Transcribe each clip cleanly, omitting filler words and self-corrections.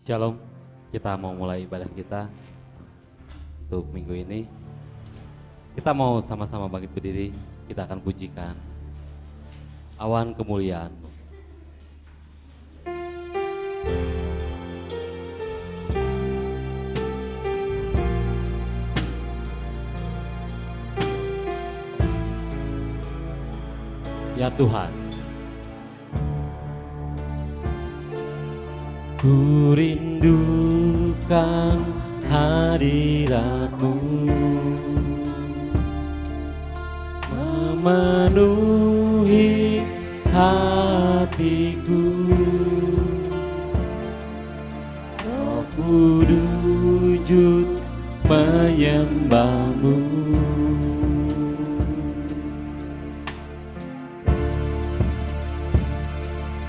Shalom, kita mau mulai ibadah kita untuk minggu ini. Kita mau sama-sama bangkit berdiri, kita akan pujikan awan kemuliaan-Mu. Ya Tuhan, ku rindukan hadirat-Mu, memenuhi hatiku. Roh Kudus menyembah-Mu.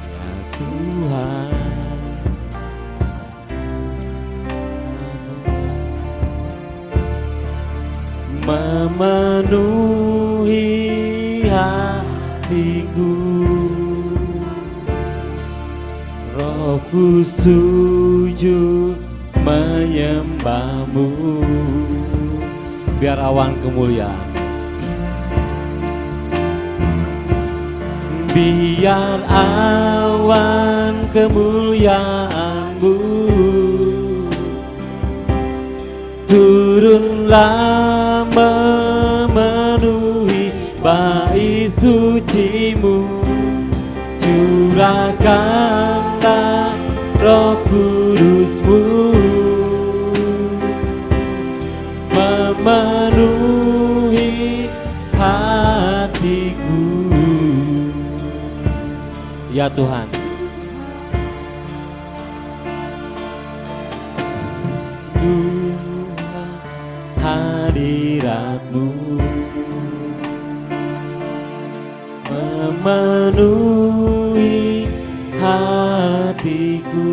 Ya Tuhan, memenuhi hatiku. Rohku sujud menyembah-Mu. Biar awan kemuliaan, biar awan kemuliaan-Mu turunlah memenuhi bait suci-Mu. Curahkanlah Roh Kudus-Mu memenuhi hatiku. Ya Tuhan, hadirat-Mu memenuhi hatiku.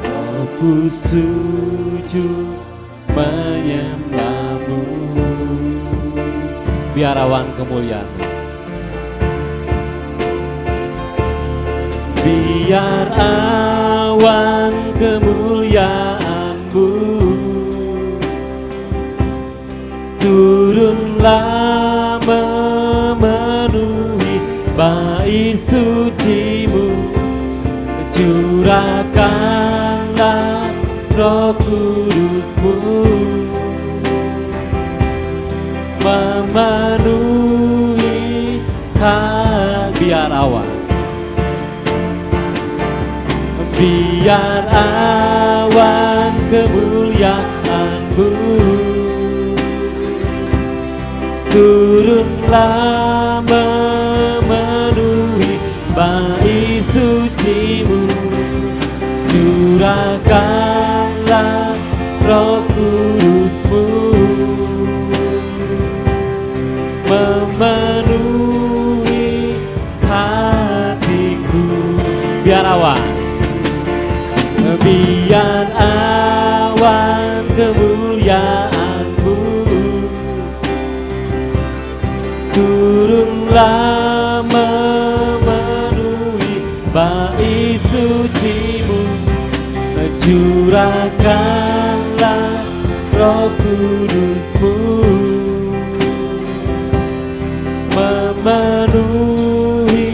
Aku sujud menyembah-Mu. Biar awan kemuliaan-Mu, biar awan kemuliaan-Mu turunlah memenuhi bait suci-Mu. Curahkanlah Roh Kudus-Mu memenuhi hati. Biar awan, biar awan kemuliaan-Mu turunlah memenuhi bait suci-Mu. Curahkanlah Roh Kudus-Mu memenuhi hatiku. Biar awan, biar awan kemuliaan-Mu turunlah memenuhi bait suci-Mu. Curahkanlah Roh Kudus-Mu memenuhi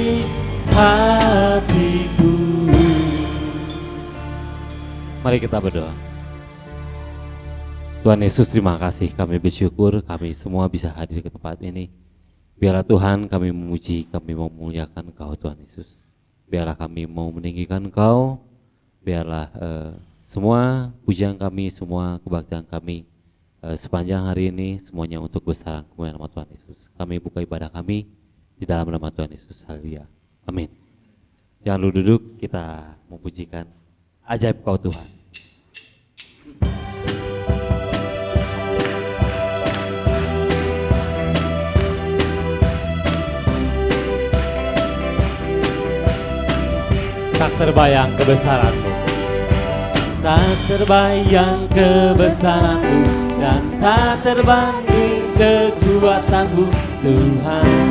hatiku. Mari kita berdoa. Tuhan Yesus, terima kasih, kami bersyukur kami semua bisa hadir ke tempat ini. Biarlah Tuhan kami memuji, kami memuliakan Engkau Tuhan Yesus. Biarlah kami mau meninggikan Engkau. Biarlah semua pujian kami, semua kebaktian kami sepanjang hari ini semuanya untuk besaran kemuliaan nama Tuhan Yesus. Kami buka ibadah kami di dalam nama Tuhan Yesus. Haleluya. Amin. Jangan lu duduk, kita memujikan ajaib Kau Tuhan. Tak terbayang kebesaran-Mu, tak terbayang kebesaran-Mu, dan tak terbanding kekuatan-Mu Tuhan.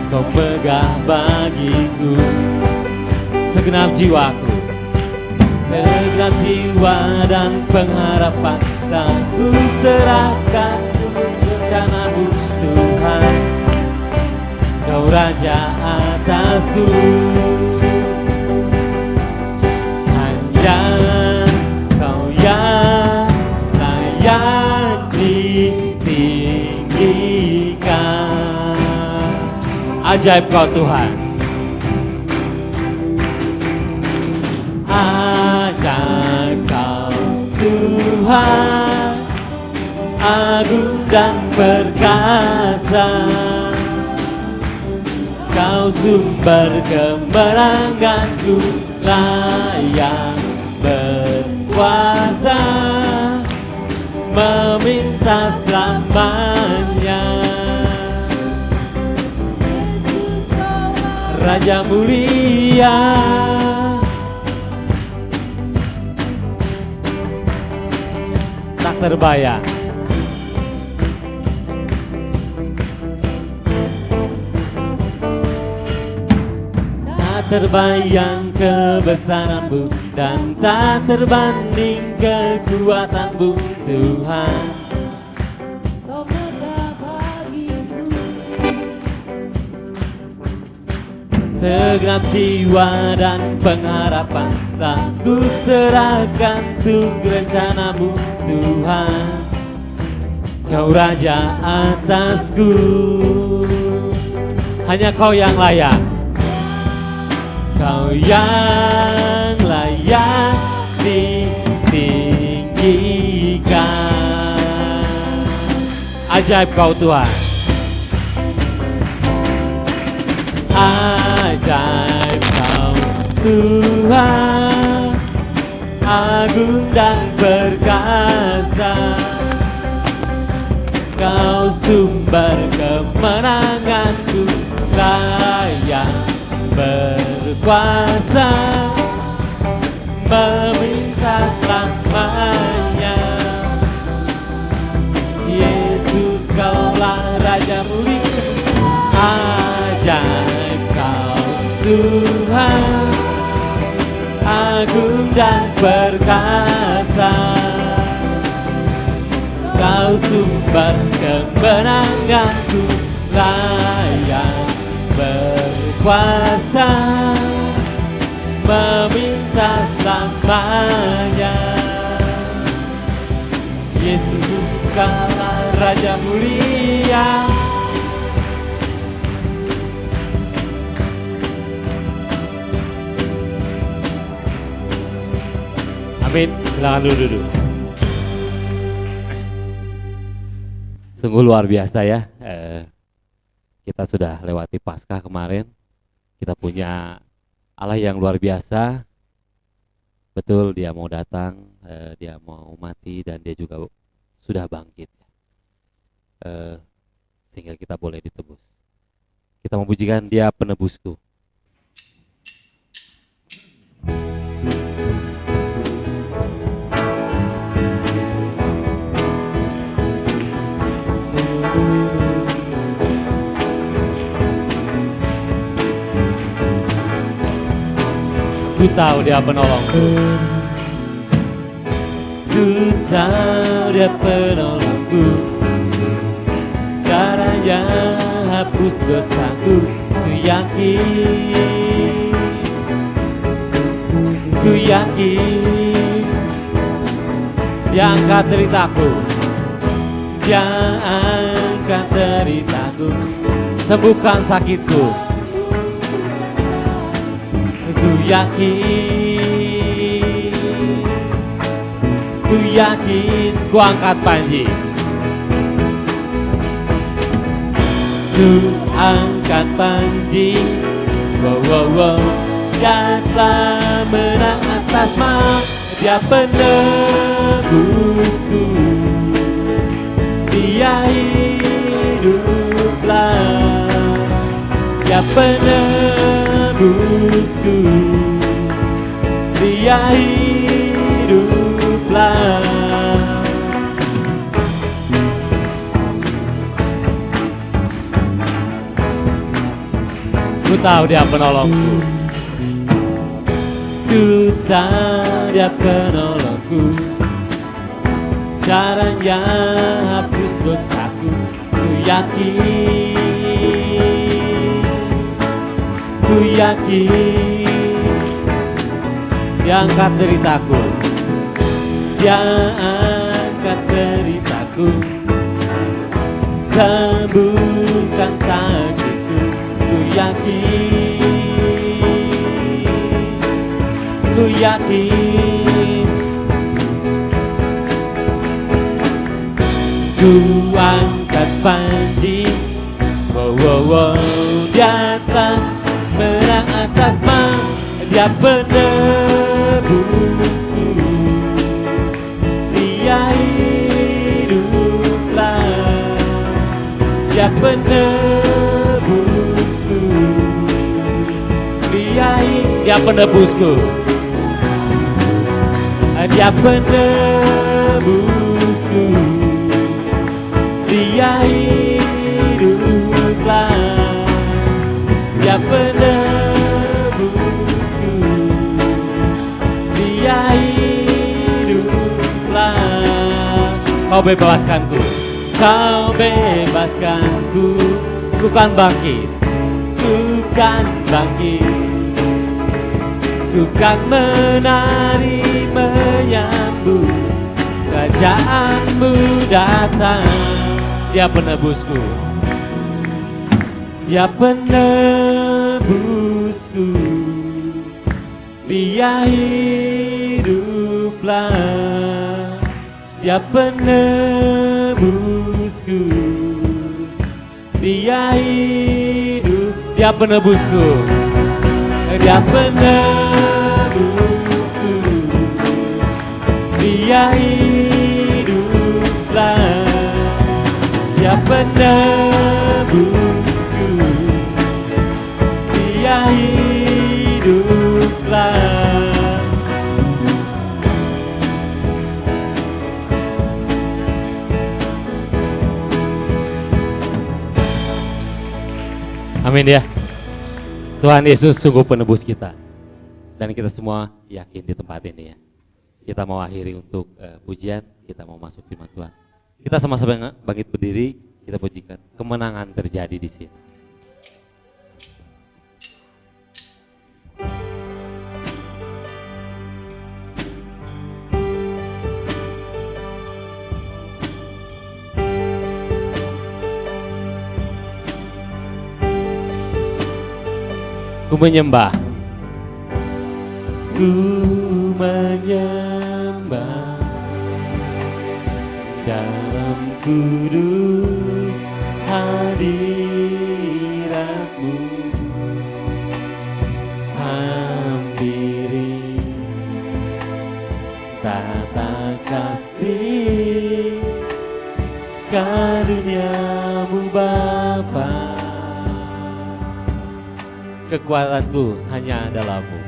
Kau megah bagiku segenap jiwaku, segenap jiwa dan pengharapan tak ku serahkan rencanamu Tuhan, Kau Raja atasku. Hanya Kau yang layak ditinggikan. Ajaib Kau Tuhan, ajaib Kau Tuhan, agung dan perkasa. Kau sumber kemenanganku, layak berkuasa, meminta selamanya. Raja mulia, tak terbayang. Tak terbayang kebesaran-Mu dan tak terbanding kekuatan-Mu Tuhan. Kau megah bagiku. Segenap jiwa dan pengharapan tak ku serahkan untuk rencana-Mu Tuhan, Kau Raja atasku. Hanya Kau yang layak, Kau yang layak ditinggikan. Ajaib Kau Tuhan, ajaib Kau Tuhan, agung dan perkasa. Kau sumber kemenanganku, layak berkuasa, meminta selamanya. Yesus Kaulah Raja mulia, ajaib Kau Tuhan, agung dan perkasa. Kau sumber kemenanganku, layak berkuasa, meminta selamanya. Yesus Kaulah Raja mulia. Amin. Silakan duduk. Sungguh luar biasa ya. Kita sudah lewati Paskah kemarin. Kita punya Allah yang luar biasa. Betul, Dia mau datang, Dia mau mati, dan Dia juga sudah bangkit. Sehingga kita boleh ditebus. Kita memujikan Dia penebusku. Ku tahu Dia penolongku, ku tahu Dia penolongku, darahnya hapus dosaku, ku yakin, Dia angkat deritaku, Dia angkat deritaku, sembuhkan sakitku. Ku yakin, ku angkat panji, ku angkat panji, wow, Dia telah menang atas maut, Dia penebusku, Dia hiduplah, Dia penebusku, Dia hiduplah. Ku tahu Dia penolongku, Ku tahu Dia penolongku, caranya hapus dosaku. Ku yakin Dia angkat deritaku, Dia angkat deritaku, sembuhkan sakitku. Ku yakin ku angkat panji, wow, datang menang atas maut. Dia penebusku, Dia hiduplah. Dia penebusku, Dia penebusku, Dia penebusku, Dia hiduplah. Dia penebusku, Dia hiduplah. Kau bebaskanku, Kau bebaskanku. Ku kan bangkit, ku kan menari menyambut kerajaan-Mu datang. Dia penebusku, Dia penebusku, Dia hiduplah. Dia penebusku, Dia hidup. Dia penebusku, Dia penebusku, Dia hiduplah. Dia penebusku, Dia hiduplah. Amin ya. Tuhan Yesus sungguh penebus kita. Dan kita semua yakin di tempat ini ya. Kita mau akhiri untuk pujian, kita mau masuk firman Tuhan. Kita sama-sama bangkit berdiri, kita pujikan. Kemenangan terjadi di sini. Ku menyembah, dalam kudus hadirat-Mu. Hampiri tata kasih karunia-Mu Bapa. Kekuatanku hanya dalam-Mu.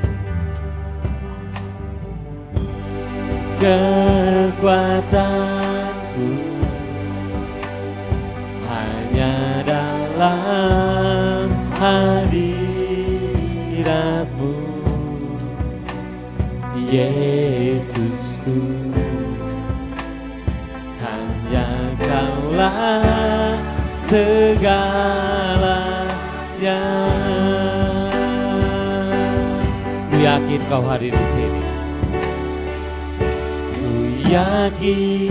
Kekuatanku hanya dalam hadirat-Mu, Yesusku. Hanya Kaulah segalanya. Ku yakin Kau hadir di sini. Ku yakin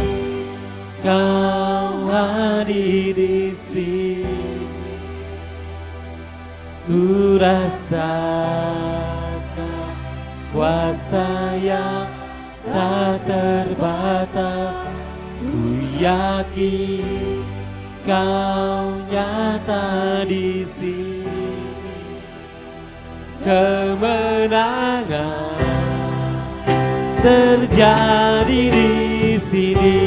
Kau hadir di sini. Ku rasakan kuasa yang tak terbatas. Ku yakin Kau nyata di sini. Kemenangan terjadi di sini.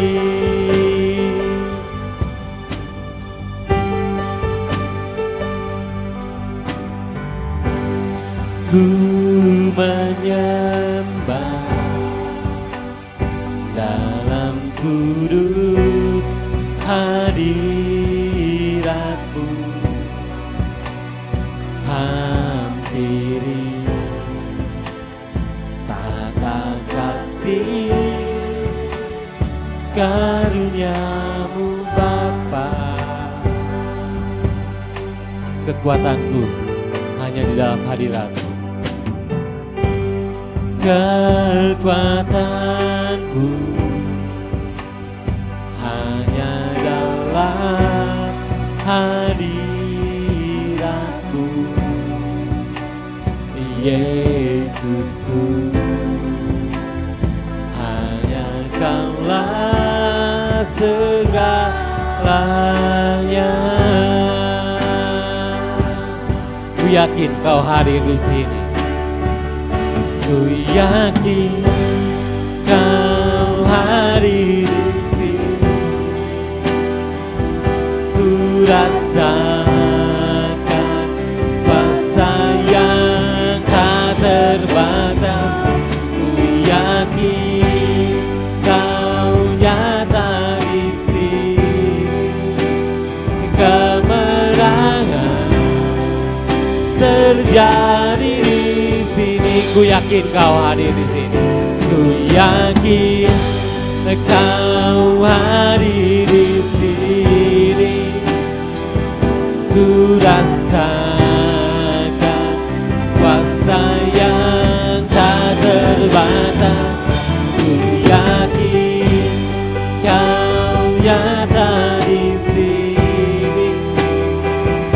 Ku menyembah dalam kudus hadirat-Mu. Hampiri karunia-Mu Bapa. Kekuatanku hanya di dalam hadirat-Mu. Kekuatanku hanya dalam hadirat-Mu, Yesusku. Hanya Kaulah segalanya. Ku yakin Kau hadir di sini. Ku yakin Kau hadir di sini. Ku rasakan kuasa yang tak terbatas. Ku yakin Kau nyata di sini. Kemenangan terjadi di sini. Ku yakin Kau hadir di sini. Ku yakin Kau hadir di sini. Ku rasakan kuasa yang tak terbatas. Ku yakin Kau nyata di sini.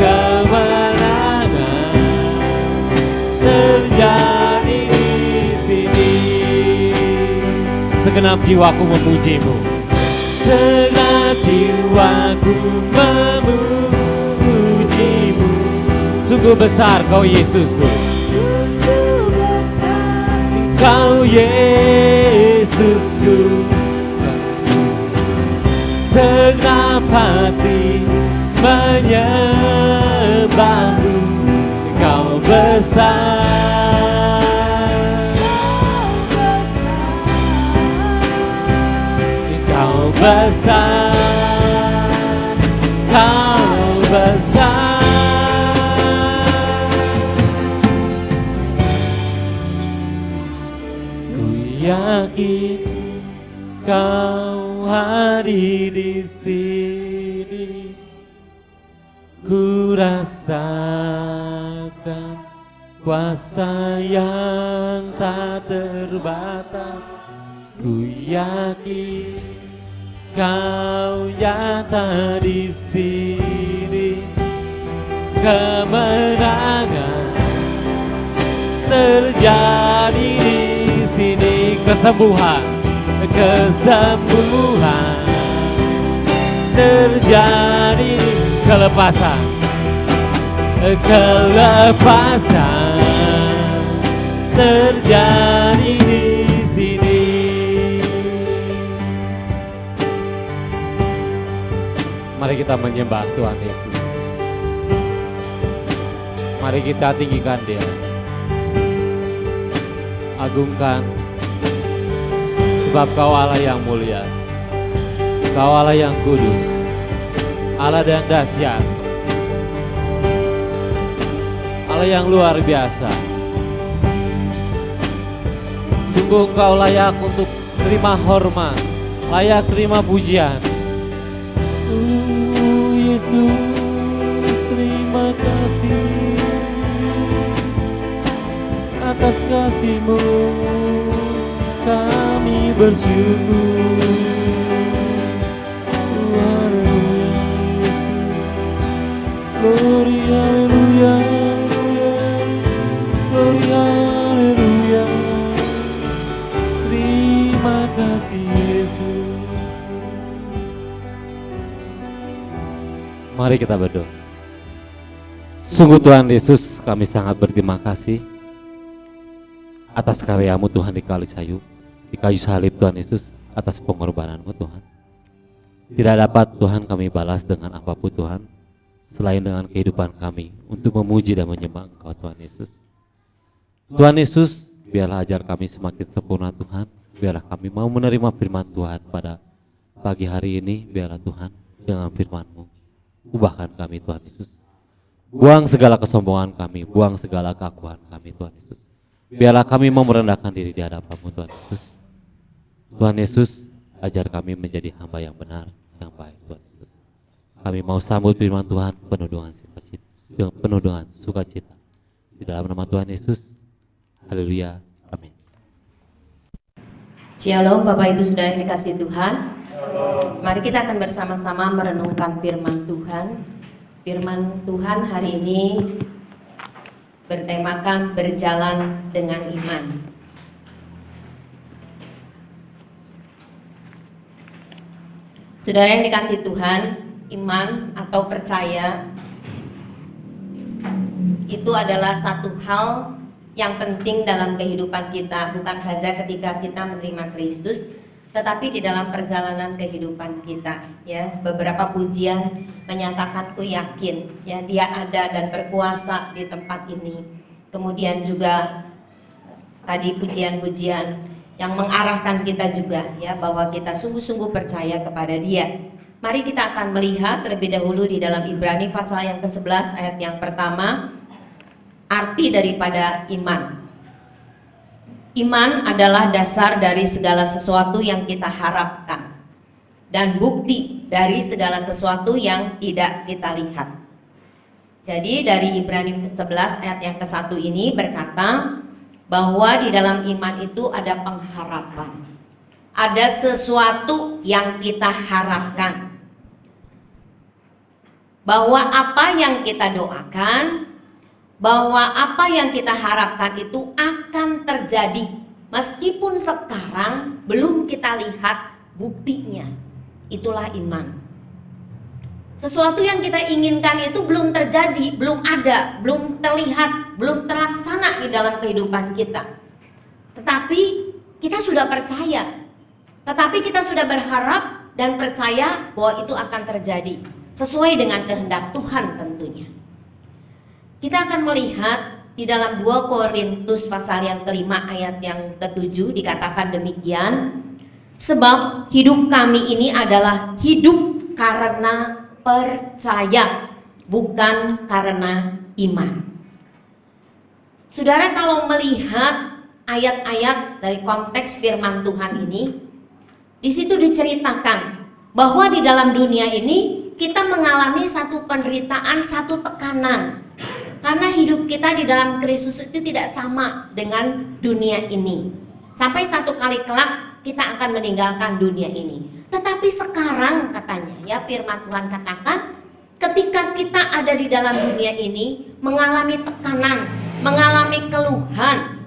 Kemenangan terjadi di sini. Segenap jiwaku memuji-Mu. Segenap jiwaku memuji-Mu. Sungguh besar Kau Yesusku. Kau Yesusku. Segenap hati menyembah-Mu. Kau besar. Kau besar. Kau besar. Ku yakin Kau hadir di sini. Ku rasakan kuasa yang tak terbatas. Ku yakin Kau nyata di sini. Kemenangan terjadi di sini. Kesembuhan terjadi. Kelepasan terjadi di sini. Mari kita menyembah Tuhan Yesus. Mari kita tinggikan Dia, agungkan, sebab Kau Allah yang mulia, Kau Allah yang kudus, Allah yang dahsyat, Allah yang luar biasa. Sungguh Kau layak untuk terima hormat, layak terima pujian. Yesus, terima kasih atas kasih-Mu, kami bersyukur. Haleluya, glory, haleluya, glory, haleluya. Terima kasih Yesus. Mari kita berdoa. Sungguh Tuhan Yesus, kami sangat berterima kasih atas karya-Mu Tuhan di kayu salib Tuhan Yesus, atas pengorbanan-Mu Tuhan. Tidak dapat Tuhan kami balas dengan apapun Tuhan, selain dengan kehidupan kami untuk memuji dan menyembah Engkau Tuhan Yesus. Tuhan Yesus, biarlah ajar kami semakin sempurna Tuhan. Biarlah kami mau menerima firman Tuhan pada pagi hari ini. Biarlah Tuhan dengan firman-Mu ubahkan kami Tuhan Yesus. Buang segala kesombongan kami, buang segala keakuan kami Tuhan Yesus. Biarlah kami mau merendahkan diri di hadapan-Mu Tuhan Yesus. Tuhan Yesus, ajar kami menjadi hamba yang benar, yang baik Tuhan Yesus. Kami mau sambut firman Tuhan penuh dengan sukacita. Di dalam nama Tuhan Yesus, haleluya, amin. Shalom Bapak Ibu Saudara yang dikasihi Tuhan. Mari kita akan bersama-sama merenungkan firman Tuhan. Firman Tuhan hari ini bertemakan berjalan dengan iman. Saudara yang dikasihi Tuhan, iman atau percaya itu adalah satu hal yang penting dalam kehidupan kita, bukan saja ketika kita menerima Kristus, tetapi di dalam perjalanan kehidupan kita. Ya, beberapa pujian menyatakan ku yakin, ya Dia ada dan berkuasa di tempat ini. Kemudian juga tadi pujian-pujian yang mengarahkan kita juga, ya bahwa kita sungguh-sungguh percaya kepada Dia. Mari kita akan melihat terlebih dahulu di dalam Ibrani pasal yang ke-11 ayat yang pertama. Arti daripada iman. Iman adalah dasar dari segala sesuatu yang kita harapkan dan bukti dari segala sesuatu yang tidak kita lihat. Jadi dari Ibrani 11 ayat yang ke-1 ini berkata bahwa di dalam iman itu ada pengharapan. Ada sesuatu yang kita harapkan. Bahwa apa yang kita doakan, bahwa apa yang kita harapkan itu akan terjadi meskipun sekarang belum kita lihat buktinya. Itulah iman. Sesuatu yang kita inginkan itu belum terjadi, belum ada, belum terlihat, belum terlaksana di dalam kehidupan kita. Tetapi kita sudah percaya. Tetapi kita sudah berharap dan percaya bahwa itu akan terjadi sesuai dengan kehendak Tuhan tentunya. Kita akan melihat di dalam 2 Korintus pasal yang kelima ayat yang ke-7 dikatakan demikian. Sebab hidup kami ini adalah hidup karena percaya, bukan karena iman. Saudara, kalau melihat ayat-ayat dari konteks firman Tuhan ini, di situ diceritakan bahwa di dalam dunia ini kita mengalami satu penderitaan, satu tekanan. Karena hidup kita di dalam Kristus itu tidak sama dengan dunia ini. Sampai satu kali kelak kita akan meninggalkan dunia ini. Tetapi sekarang katanya, ya firman Tuhan katakan, ketika kita ada di dalam dunia ini mengalami tekanan, mengalami keluhan,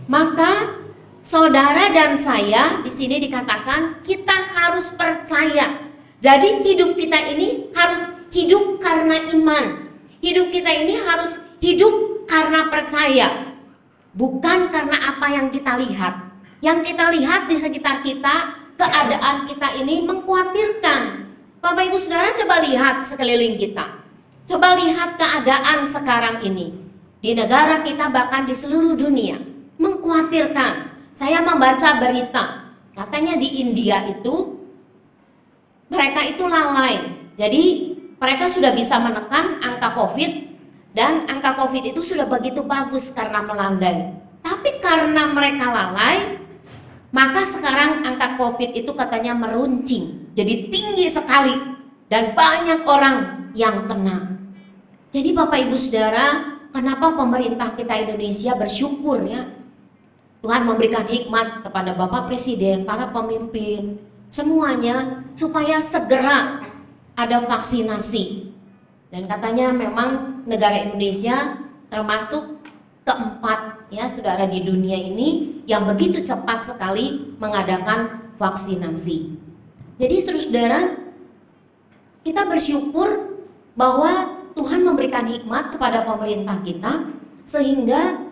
maka saudara dan saya di sini dikatakan kita harus percaya. Jadi hidup kita ini harus hidup karena iman. Hidup kita ini harus hidup karena percaya, bukan karena apa yang kita lihat. Yang kita lihat di sekitar kita, keadaan kita ini mengkhawatirkan. Bapak Ibu Saudara, coba lihat sekeliling kita. Coba lihat keadaan sekarang ini di negara kita, bahkan di seluruh dunia, mengkhawatirkan. Saya membaca berita, katanya di India itu mereka itu lalai. Jadi mereka sudah bisa menekan angka COVID, dan angka COVID itu sudah begitu bagus karena melandai. Tapi karena mereka lalai, maka sekarang angka COVID itu katanya meruncing, jadi tinggi sekali dan banyak orang yang kena. Jadi Bapak Ibu Saudara, kenapa pemerintah kita Indonesia bersyukur ya, Tuhan memberikan hikmat kepada Bapak Presiden, para pemimpin, semuanya supaya segera ada vaksinasi. Dan katanya memang negara Indonesia termasuk keempat ya saudara di dunia ini yang begitu cepat sekali mengadakan vaksinasi. Jadi saudara, kita bersyukur bahwa Tuhan memberikan hikmat kepada pemerintah kita sehingga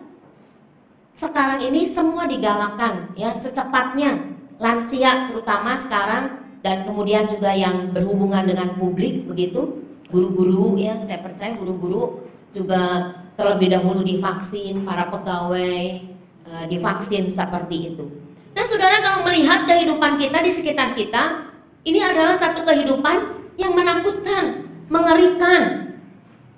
sekarang ini semua digalakan ya secepatnya, lansia terutama sekarang, dan kemudian juga yang berhubungan dengan publik begitu, guru-guru ya, saya percaya guru-guru juga terlebih dahulu divaksin, para pegawai divaksin seperti itu. Nah saudara, kalau melihat kehidupan kita di sekitar kita, ini adalah satu kehidupan yang menakutkan, mengerikan.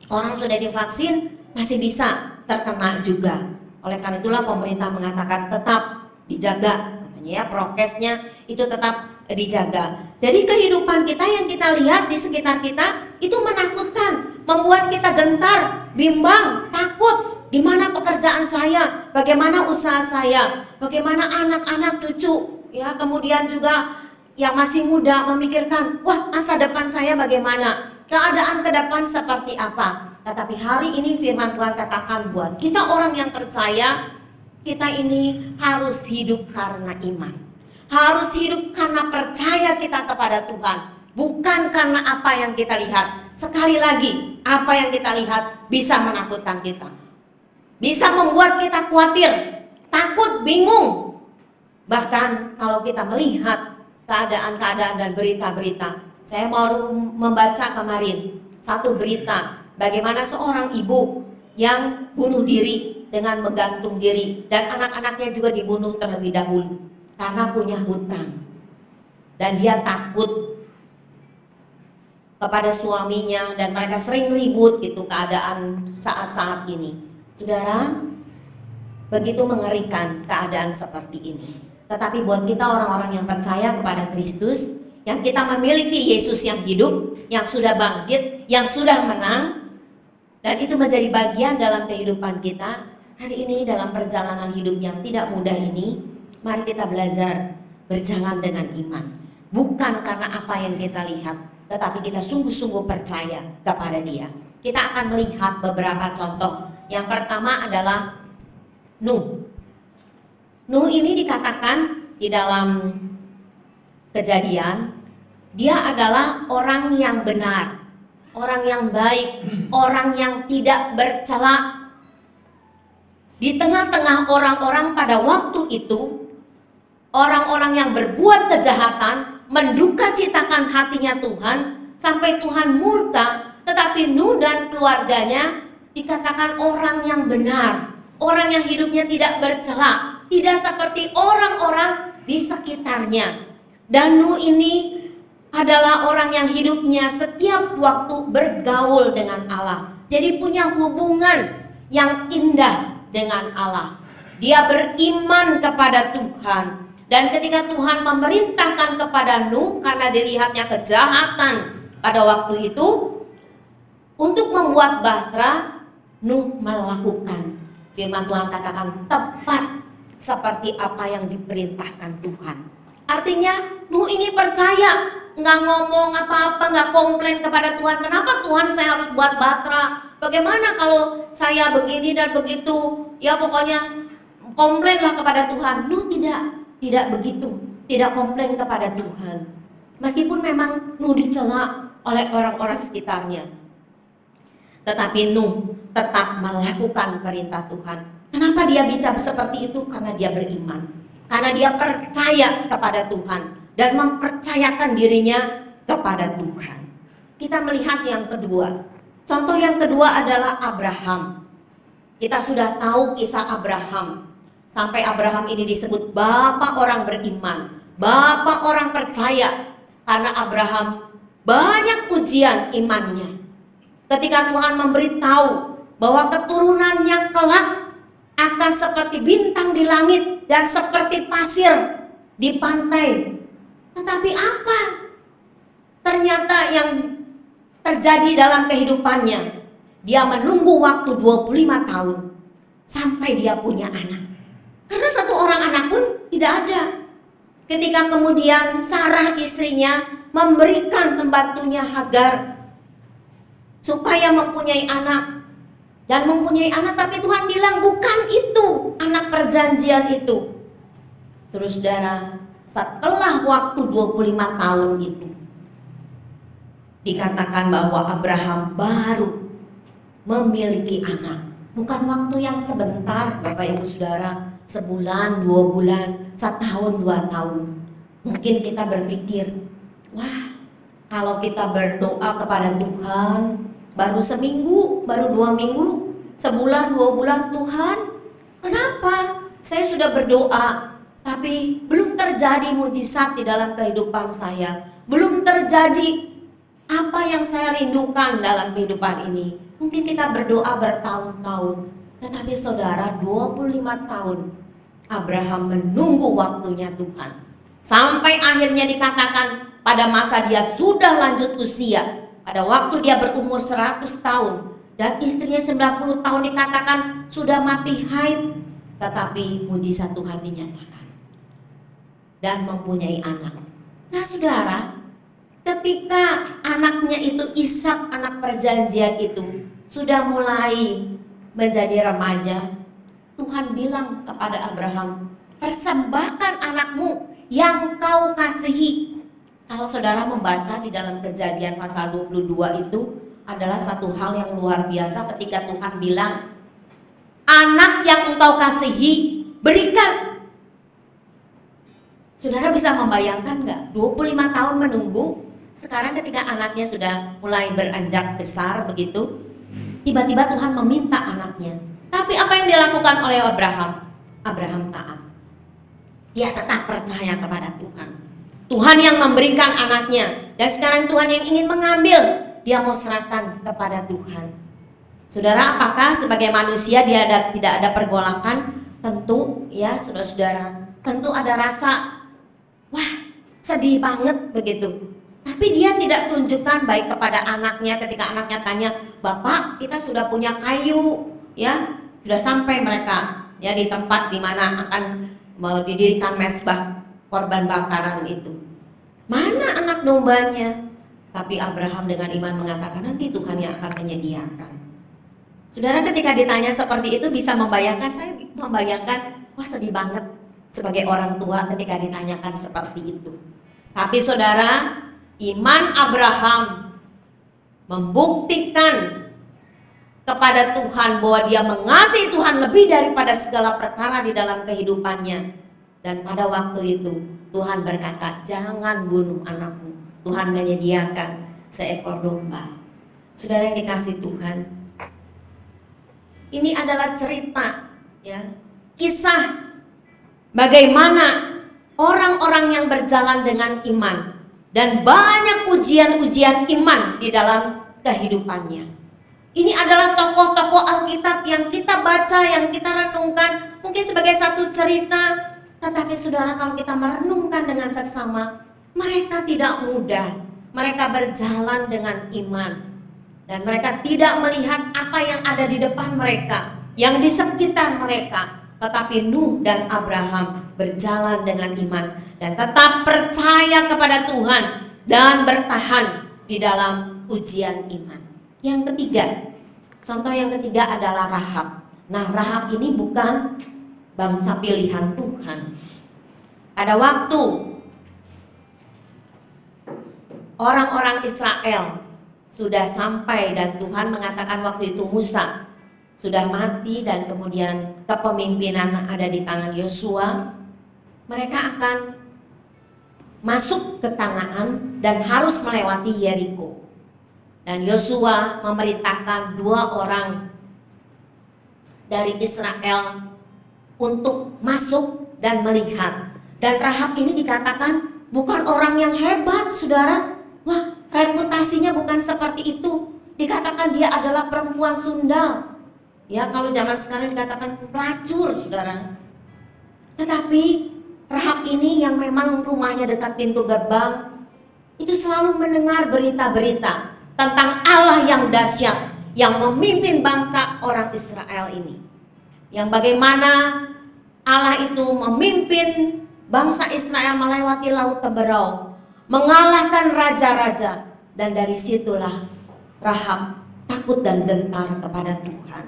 Orang sudah divaksin masih bisa terkena juga. Oleh karena itulah pemerintah mengatakan tetap dijaga. katanya ya, prokesnya itu tetap dijaga. Jadi kehidupan kita yang kita lihat di sekitar kita itu menakutkan, membuat kita gentar, bimbang, takut. Di mana pekerjaan saya, bagaimana usaha saya, bagaimana anak-anak cucu, ya, kemudian juga yang masih muda memikirkan, wah, masa depan saya bagaimana, keadaan ke depan seperti apa. Tetapi hari ini firman Tuhan katakan buat kita orang yang percaya, kita ini harus hidup karena iman, harus hidup karena percaya kita kepada Tuhan, bukan karena apa yang kita lihat. Sekali lagi, apa yang kita lihat bisa menakutkan kita, bisa membuat kita khawatir, takut, bingung. Bahkan kalau kita melihat keadaan-keadaan dan berita-berita. Saya baru membaca kemarin satu berita bagaimana seorang ibu yang bunuh diri dengan menggantung diri, dan anak-anaknya juga dibunuh terlebih dahulu karena punya hutang. Dan dia takut kepada suaminya dan mereka sering ribut, itu keadaan saat-saat ini. Saudara, begitu mengerikan keadaan seperti ini. Tetapi buat kita orang-orang yang percaya kepada Kristus, yang kita memiliki Yesus yang hidup, yang sudah bangkit, yang sudah menang, dan itu menjadi bagian dalam kehidupan kita hari ini dalam perjalanan hidup yang tidak mudah ini. Mari kita belajar berjalan dengan iman, bukan karena apa yang kita lihat, tetapi kita sungguh-sungguh percaya kepada Dia. Kita akan melihat beberapa contoh. Yang pertama adalah Nuh. Nuh ini dikatakan di dalam Kejadian, dia adalah orang yang benar, orang yang baik, orang yang tidak bercela. Di tengah-tengah orang-orang pada waktu itu, orang-orang yang berbuat kejahatan, menduka citakan hatinya Tuhan, sampai Tuhan murka. Tetapi Nuh dan keluarganya dikatakan orang yang benar, orang yang hidupnya tidak bercela, tidak seperti orang-orang di sekitarnya. Dan Nuh ini adalah orang yang hidupnya setiap waktu bergaul dengan Allah. Jadi punya hubungan yang indah dengan Allah. Dia beriman kepada Tuhan. Dan ketika Tuhan memerintahkan kepada Nuh, karena dilihatnya kejahatan pada waktu itu, untuk membuat bahtera, Nuh melakukan. Firman Tuhan katakan tepat seperti apa yang diperintahkan Tuhan. Artinya Nuh ini percaya, nggak ngomong apa-apa, nggak komplain kepada Tuhan. Kenapa Tuhan saya harus buat bahtera? Bagaimana kalau saya begini dan begitu? Ya pokoknya komplainlah kepada Tuhan. Nuh tidak begitu, tidak komplain kepada Tuhan. Meskipun memang Nuh dicela oleh orang-orang sekitarnya, tetapi Nuh tetap melakukan perintah Tuhan. Kenapa dia bisa seperti itu? Karena dia beriman. Karena dia percaya kepada Tuhan dan mempercayakan dirinya kepada Tuhan. Kita melihat yang kedua. Contoh yang kedua adalah Abraham. Kita sudah tahu kisah Abraham. Sampai Abraham ini disebut bapak orang beriman, bapak orang percaya. Karena Abraham banyak ujian imannya. Ketika Tuhan memberitahu bahwa keturunannya kelak akan seperti bintang di langit dan seperti pasir di pantai. Tetapi apa ternyata yang terjadi dalam kehidupannya? Dia menunggu waktu 25 tahun sampai dia punya anak. Karena satu orang anak pun tidak ada. Ketika kemudian Sarah istrinya memberikan pembantunya Hagar supaya mempunyai anak. Dan mempunyai anak, tapi Tuhan bilang bukan itu anak perjanjian itu. Terus saudara, setelah waktu 25 tahun itu, dikatakan bahwa Abraham baru memiliki anak. Bukan waktu yang sebentar, Bapak Ibu Saudara, sebulan, 2 bulan, 1 tahun, 2 tahun. Mungkin kita berpikir, wah, kalau kita berdoa kepada Tuhan baru seminggu, baru 2 minggu, sebulan, 2 bulan, Tuhan, kenapa saya sudah berdoa tapi belum terjadi mujizat di dalam kehidupan saya, belum terjadi apa yang saya rindukan dalam kehidupan ini. Mungkin kita berdoa bertahun-tahun, tetapi saudara 25 tahun Abraham menunggu waktunya Tuhan. Sampai akhirnya dikatakan pada masa dia sudah lanjut usia, pada waktu dia berumur 100 tahun dan istrinya 90 tahun dikatakan sudah mati haid, tetapi mujizat Tuhan dinyatakan dan mempunyai anak. Nah saudara, ketika anaknya itu Ishak, anak perjanjian itu sudah mulai menjadi remaja, Tuhan bilang kepada Abraham, persembahkan anakmu yang kau kasihi. Kalau saudara membaca di dalam Kejadian pasal 22 itu adalah satu hal yang luar biasa ketika Tuhan bilang, anak yang engkau kasihi berikan. Saudara bisa membayangkan nggak? 25 tahun menunggu, sekarang ketika anaknya sudah mulai beranjak besar begitu, tiba-tiba Tuhan meminta anaknya. Tapi apa yang dilakukan oleh Abraham? Abraham taat. Dia tetap percaya kepada Tuhan. Tuhan yang memberikan anaknya, dan sekarang Tuhan yang ingin mengambil, dia mau serahkan kepada Tuhan. Saudara, apakah sebagai manusia dia tidak ada pergolakan? Tentu ya saudara-saudara, tentu ada rasa wah sedih banget begitu. Tapi dia tidak tunjukkan baik kepada anaknya ketika anaknya tanya, Bapak kita sudah punya kayu ya, sudah sampai mereka ya di tempat di mana akan didirikan mezbah korban bakaran itu. Mana anak dombanya? Tapi Abraham dengan iman mengatakan nanti Tuhan yang akan menyediakan. Saudara, ketika ditanya seperti itu bisa membayangkan, saya membayangkan wah sedih banget sebagai orang tua ketika ditanyakan seperti itu. Tapi saudara, iman Abraham membuktikan kepada Tuhan bahwa dia mengasihi Tuhan lebih daripada segala perkara di dalam kehidupannya. Dan pada waktu itu Tuhan berkata, jangan bunuh anakmu. Tuhan menyediakan seekor domba. Saudara yang dikasihi Tuhan, ini adalah cerita ya, kisah bagaimana orang-orang yang berjalan dengan iman dan banyak ujian-ujian iman di dalam kehidupannya. Ini adalah tokoh-tokoh Alkitab yang kita baca, yang kita renungkan mungkin sebagai satu cerita. Tetapi saudara, kalau kita merenungkan dengan seksama, mereka tidak mudah. Mereka berjalan dengan iman. Dan mereka tidak melihat apa yang ada di depan mereka, yang di sekitar mereka. Tetapi Nuh dan Abraham berjalan dengan iman dan tetap percaya kepada Tuhan dan bertahan di dalam ujian iman. Yang ketiga, contoh yang ketiga adalah Rahab. Nah, Rahab ini bukan bangsa pilihan Tuhan. Pada waktu orang-orang Israel sudah sampai dan Tuhan mengatakan waktu itu Musa sudah mati dan kemudian kepemimpinan ada di tangan Yosua, mereka akan masuk ke Kanaan dan harus melewati Yeriko. Dan Yosua memerintahkan 2 orang dari Israel untuk masuk dan melihat. Dan Rahab ini dikatakan bukan orang yang hebat, saudara. Wah, reputasinya bukan seperti itu. Dikatakan dia adalah perempuan sundal. Ya, kalau zaman sekarang dikatakan pelacur, saudara. Tetapi Rahab ini yang memang rumahnya dekat pintu gerbang, itu selalu mendengar berita-berita tentang Allah yang dahsyat yang memimpin bangsa orang Israel ini. Yang bagaimana Allah itu memimpin bangsa Israel melewati laut Teberau, mengalahkan raja-raja, dan dari situlah Rahab takut dan gentar kepada Tuhan,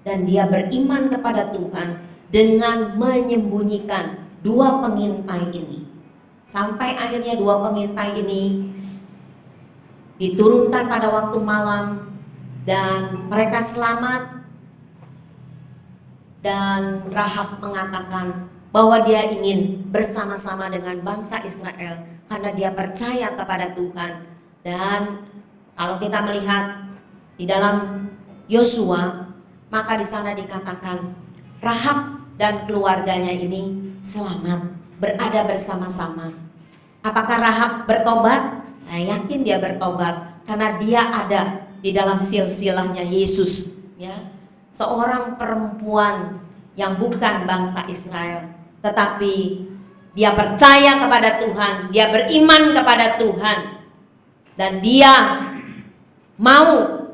dan dia beriman kepada Tuhan dengan menyembunyikan 2 pengintai ini. Sampai akhirnya 2 pengintai ini diturunkan pada waktu malam dan mereka selamat. Dan Rahab mengatakan bahwa dia ingin bersama-sama dengan bangsa Israel karena dia percaya kepada Tuhan. Dan kalau kita melihat di dalam Yosua, maka di sana dikatakan Rahab dan keluarganya ini selamat, berada bersama-sama. Apakah Rahab bertobat? Saya yakin dia bertobat karena dia ada di dalam silsilahnya Yesus, ya. Seorang perempuan yang bukan bangsa Israel, tetapi dia percaya kepada Tuhan, dia beriman kepada Tuhan, dan dia mau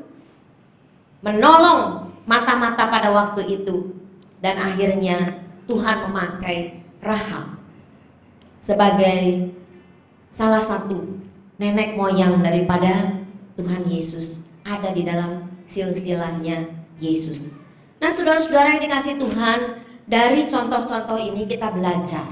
menolong mata-mata pada waktu itu. Dan akhirnya Tuhan memakai Rahab sebagai salah satu nenek moyang daripada Tuhan Yesus, ada di dalam silsilahnya Yesus. Nah, saudara-saudara yang dikasihi Tuhan, dari contoh-contoh ini kita belajar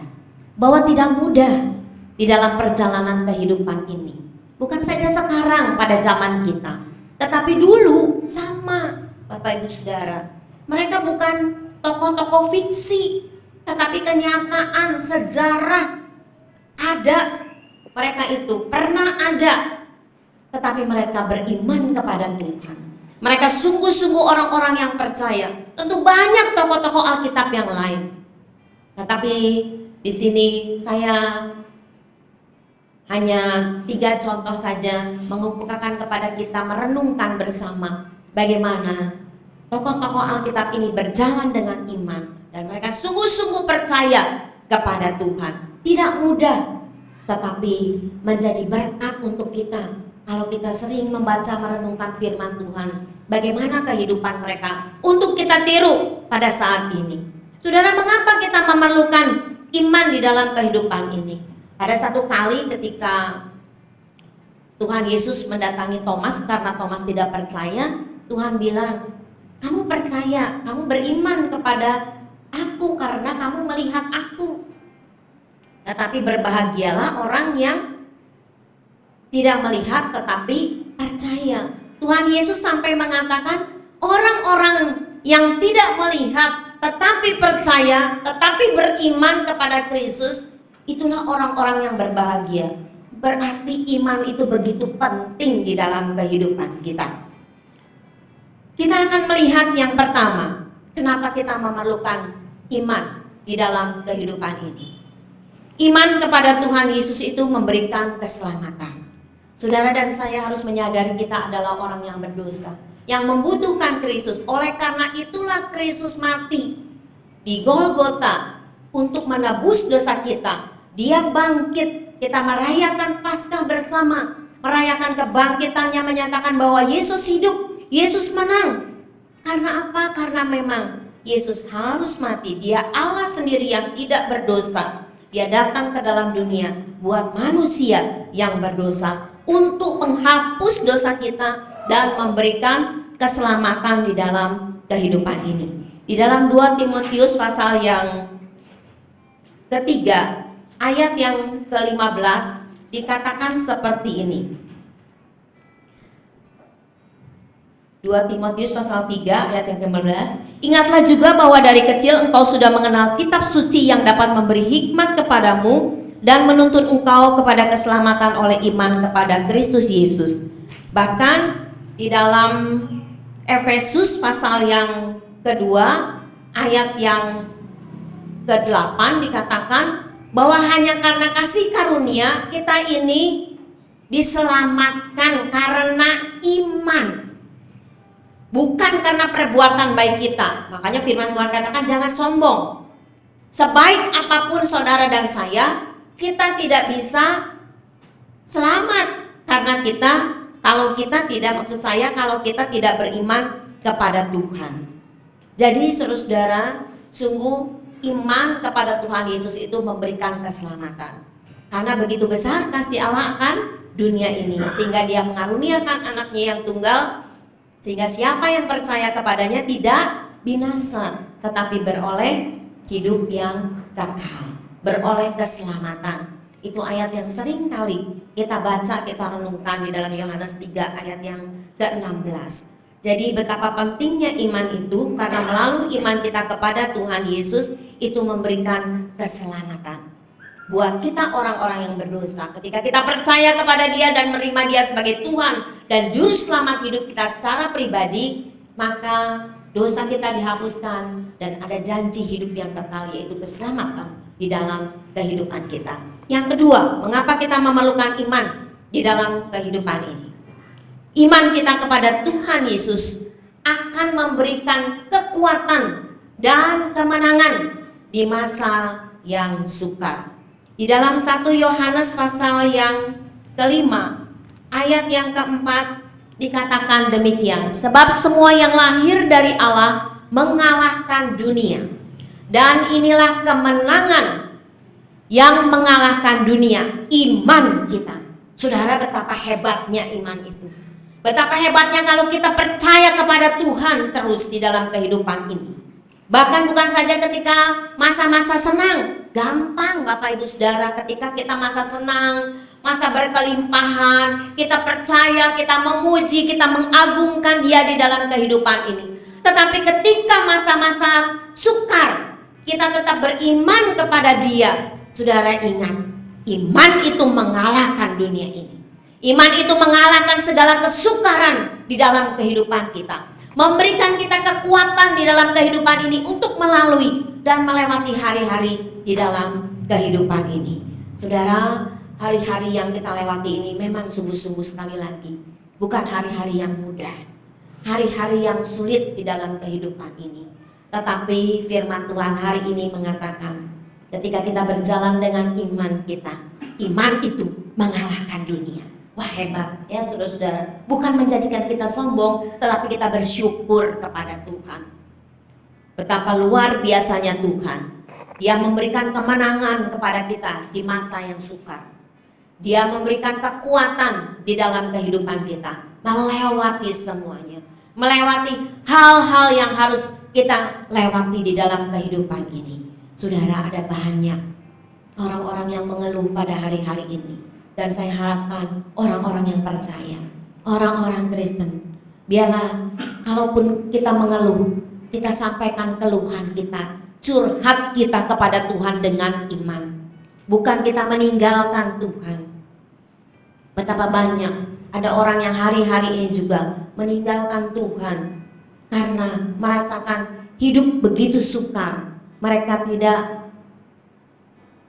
bahwa tidak mudah di dalam perjalanan kehidupan ini. Bukan saja sekarang pada zaman kita, tetapi dulu sama, Bapak Ibu Saudara. Mereka bukan tokoh-tokoh fiksi, tetapi kenyataan sejarah. Ada, mereka itu pernah ada, tetapi mereka beriman kepada Tuhan. Mereka sungguh-sungguh orang-orang yang percaya. Tentu banyak tokoh-tokoh Alkitab yang lain, tetapi di sini saya hanya 3 contoh saja mengemukakan kepada kita merenungkan bersama bagaimana tokoh-tokoh Alkitab ini berjalan dengan iman dan mereka sungguh-sungguh percaya kepada Tuhan. Tidak mudah, tetapi menjadi berkat untuk kita. Kalau kita sering membaca merenungkan firman Tuhan, bagaimana kehidupan mereka untuk kita tiru pada saat ini. Saudara, mengapa kita memerlukan iman di dalam kehidupan ini? Pada satu kali ketika Tuhan Yesus mendatangi Thomas karena Thomas tidak percaya, Tuhan bilang, kamu percaya, kamu beriman kepada aku karena kamu melihat aku. Tetapi berbahagialah orang yang tidak melihat tetapi percaya. Tuhan Yesus sampai mengatakan, orang-orang yang tidak melihat tetapi percaya, tetapi beriman kepada Kristus, itulah orang-orang yang berbahagia. Berarti iman itu begitu penting di dalam kehidupan kita. Kita akan melihat yang pertama, kenapa kita memerlukan iman di dalam kehidupan ini. Iman kepada Tuhan Yesus itu memberikan keselamatan. Saudara dan saya harus menyadari kita adalah orang yang berdosa, yang membutuhkan Kristus. Oleh karena itulah Kristus mati di Golgota untuk menebus dosa kita. Dia bangkit, kita merayakan Paskah bersama, merayakan kebangkitannya, menyatakan bahwa Yesus hidup, Yesus menang. Karena apa? Karena memang Yesus harus mati. Dia Allah sendiri yang tidak berdosa. Dia datang ke dalam dunia buat manusia yang berdosa, untuk menghapus dosa kita dan memberikan keselamatan di dalam kehidupan ini. Di dalam 2 Timotius pasal yang ketiga, ayat yang ke-15 dikatakan seperti ini. 2 Timotius pasal 3 ayat yang ke-15. Ingatlah juga bahwa dari kecil engkau sudah mengenal kitab suci yang dapat memberi hikmat kepadamu dan menuntun engkau kepada keselamatan oleh iman kepada Kristus Yesus. Bahkan di dalam Efesus pasal yang kedua ayat yang ke-8 dikatakan bahwa hanya karena kasih karunia kita ini diselamatkan karena iman, bukan karena perbuatan baik kita. Makanya firman Tuhan katakan jangan sombong. Sebaik apapun saudara dan saya, kita tidak bisa selamat karena kalau kita tidak beriman kepada Tuhan. Jadi saudara, sungguh iman kepada Tuhan Yesus itu memberikan keselamatan. Karena begitu besar kasih Allah akan dunia ini, sehingga Dia mengaruniakan anaknya yang tunggal, sehingga siapa yang percaya kepadanya tidak binasa, tetapi beroleh hidup yang kekal, beroleh keselamatan. Itu ayat yang sering kali kita baca, kita renungkan di dalam Yohanes 3 ayat yang ke-16. Jadi betapa pentingnya iman itu, karena melalui iman kita kepada Tuhan Yesus itu memberikan keselamatan buat kita orang-orang yang berdosa. Ketika kita percaya kepada Dia dan menerima Dia sebagai Tuhan dan Juru Selamat hidup kita secara pribadi, maka dosa kita dihapuskan dan ada janji hidup yang kekal, yaitu keselamatan di dalam kehidupan kita. Yang kedua, mengapa kita memerlukan iman di dalam kehidupan ini? Iman kita kepada Tuhan Yesus akan memberikan kekuatan dan kemenangan di masa yang sukar. Di dalam 1 Yohanes pasal yang kelima, ayat yang keempat dikatakan demikian. Sebab semua yang lahir dari Allah mengalahkan dunia. Dan inilah kemenangan yang mengalahkan dunia, iman kita. Saudara, betapa hebatnya iman itu. Betapa hebatnya kalau kita percaya kepada Tuhan terus di dalam kehidupan ini. Bahkan bukan saja ketika masa-masa senang, gampang Bapak Ibu Saudara, ketika kita masa senang, masa berkelimpahan, kita percaya, kita memuji, kita mengagungkan Dia di dalam kehidupan ini. Tetapi ketika masa-masa sukar, kita tetap beriman kepada Dia. Saudara ingat, iman itu mengalahkan dunia ini. Iman itu mengalahkan segala kesukaran di dalam kehidupan kita, memberikan kita kekuatan di dalam kehidupan ini untuk melalui dan melewati hari-hari di dalam kehidupan ini. Saudara, hari-hari yang kita lewati ini memang sungguh-sungguh sekali lagi bukan hari-hari yang mudah, hari-hari yang sulit di dalam kehidupan ini. Tetapi firman Tuhan hari ini mengatakan, ketika kita berjalan dengan iman kita, iman itu mengalahkan dunia. Wah, hebat ya saudara-saudara. Bukan menjadikan kita sombong, tetapi kita bersyukur kepada Tuhan. Betapa luar biasanya Tuhan. Dia memberikan kemenangan kepada kita di masa yang sukar. Dia memberikan kekuatan di dalam kehidupan kita, melewati semuanya, melewati hal-hal yang harus kita lewati di dalam kehidupan ini. Saudara, ada banyak orang-orang yang mengeluh pada hari-hari ini. Dan saya harapkan orang-orang yang percaya, orang-orang Kristen, biarlah kalaupun kita mengeluh, kita sampaikan keluhan kita, curhat kita kepada Tuhan dengan iman. Bukan kita meninggalkan Tuhan. Betapa banyak ada orang yang hari-hari ini juga meninggalkan Tuhan karena merasakan hidup begitu sukar. Mereka tidak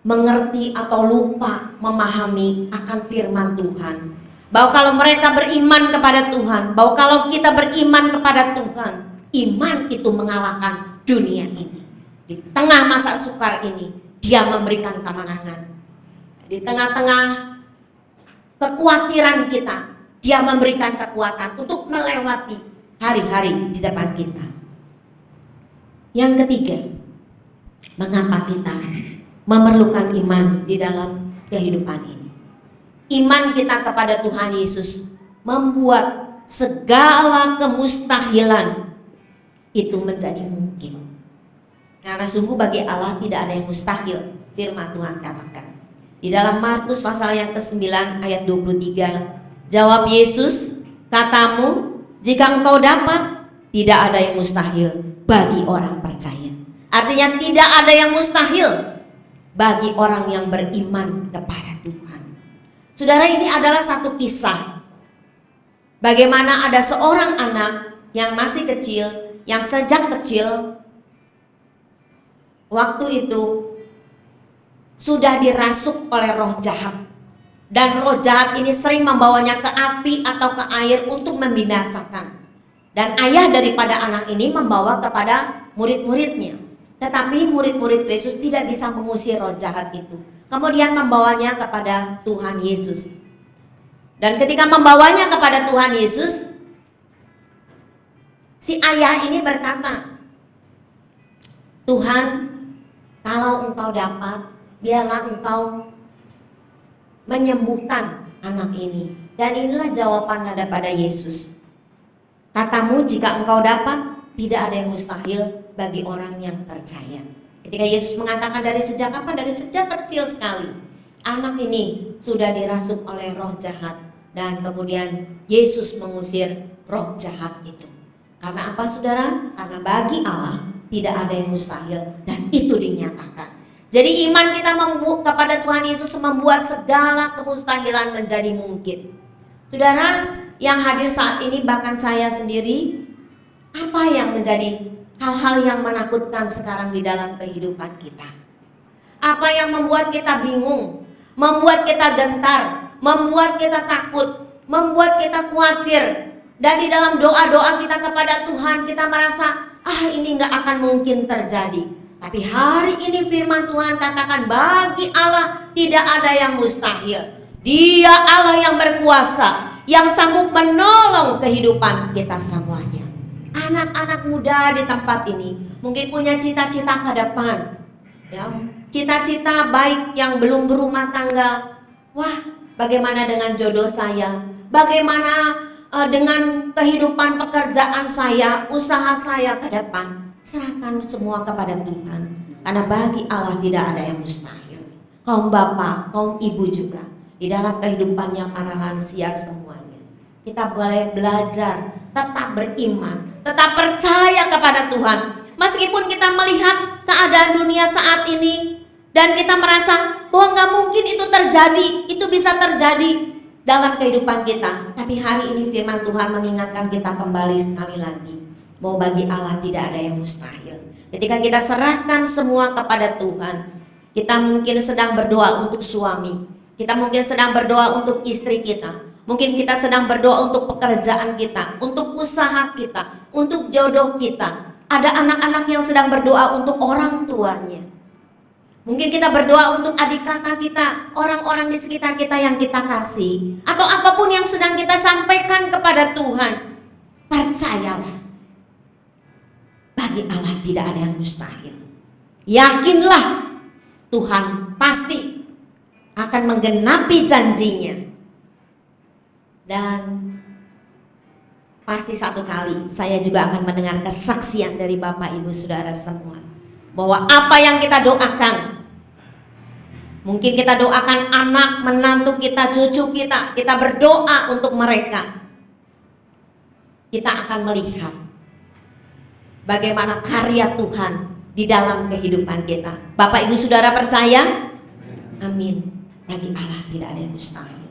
mengerti atau lupa memahami akan firman Tuhan, bahwa kalau mereka beriman kepada Tuhan, bahwa kalau kita beriman kepada Tuhan, iman itu mengalahkan dunia ini. Di tengah masa sukar ini, Dia memberikan kemenangan. Di tengah-tengah kekhawatiran kita, Dia memberikan kekuatan untuk melewati hari-hari di depan kita. Yang ketiga, mengapa kita memerlukan iman di dalam kehidupan ini? Iman kita kepada Tuhan Yesus membuat segala kemustahilan itu menjadi mungkin. Karena sungguh bagi Allah tidak ada yang mustahil, firman Tuhan katakan. Di dalam Markus pasal yang ke-9 ayat 23, jawab Yesus, katamu, jika engkau dapat, tidak ada yang mustahil bagi orang percaya. Artinya tidak ada yang mustahil bagi orang yang beriman kepada Tuhan. Saudara, ini adalah satu kisah bagaimana ada seorang anak yang masih kecil, yang sejak kecil waktu itu sudah dirasuk oleh roh jahat. Dan roh jahat ini sering membawanya ke api atau ke air untuk membinasakan. Dan ayah daripada anak ini membawa kepada murid-muridnya. Tetapi murid-murid Yesus tidak bisa mengusir roh jahat itu. Kemudian membawanya kepada Tuhan Yesus. Dan ketika membawanya kepada Tuhan Yesus, si ayah ini berkata, Tuhan, kalau engkau dapat, biarlah engkau menyembuhkan anak ini. Dan inilah jawaban daripada Yesus. Katamu, jika engkau dapat, tidak ada yang mustahil bagi orang yang percaya. Ketika Yesus mengatakan dari sejak kapan? Dari sejak kecil sekali. Anak ini sudah dirasuk oleh roh jahat. Dan kemudian Yesus mengusir roh jahat itu. Karena apa saudara? Karena bagi Allah tidak ada yang mustahil. Dan itu dinyatakan. Jadi iman kita kepada Tuhan Yesus membuat segala kemustahilan menjadi mungkin. Saudara yang hadir saat ini, bahkan saya sendiri, apa yang menjadi hal-hal yang menakutkan sekarang di dalam kehidupan kita? Apa yang membuat kita bingung, membuat kita gentar, membuat kita takut, membuat kita khawatir? Dan di dalam doa-doa kita kepada Tuhan, kita merasa, ini gak akan mungkin terjadi. Tapi hari ini firman Tuhan katakan bagi Allah tidak ada yang mustahil. Dia Allah yang berkuasa, yang sanggup menolong kehidupan kita semuanya. Anak-anak muda di tempat ini mungkin punya cita-cita ke depan, ya, cita-cita baik yang belum berumah tangga. Wah, bagaimana dengan jodoh saya? Bagaimana dengan kehidupan pekerjaan saya, usaha saya ke depan? Serahkan semua kepada Tuhan, karena bagi Allah tidak ada yang mustahil. Kaum bapak, kaum ibu juga, di dalam kehidupannya para lansia semuanya, kita boleh belajar tetap beriman, tetap percaya kepada Tuhan. Meskipun kita melihat keadaan dunia saat ini dan kita merasa bahwa nggak mungkin itu terjadi, itu bisa terjadi dalam kehidupan kita, tapi hari ini firman Tuhan mengingatkan kita kembali sekali lagi bahwa bagi Allah tidak ada yang mustahil. Ketika kita serahkan semua kepada Tuhan, kita mungkin sedang berdoa untuk suami, kita mungkin sedang berdoa untuk istri kita, mungkin kita sedang berdoa untuk pekerjaan kita, untuk usaha kita, untuk jodoh kita. Ada anak-anak yang sedang berdoa untuk orang tuanya. Mungkin kita berdoa untuk adik kakak kita, orang-orang di sekitar kita yang kita kasih, atau apapun yang sedang kita sampaikan kepada Tuhan. Percayalah, bagi Allah tidak ada yang mustahil. Yakinlah, Tuhan pasti akan menggenapi janjinya. Dan pasti satu kali saya juga akan mendengar kesaksian dari Bapak Ibu Saudara semua, bahwa apa yang kita doakan, mungkin kita doakan anak, menantu kita, cucu kita berdoa untuk mereka, kita akan melihat bagaimana karya Tuhan di dalam kehidupan kita. Bapak Ibu Saudara percaya? Amin. Bagi Allah tidak ada yang mustahil.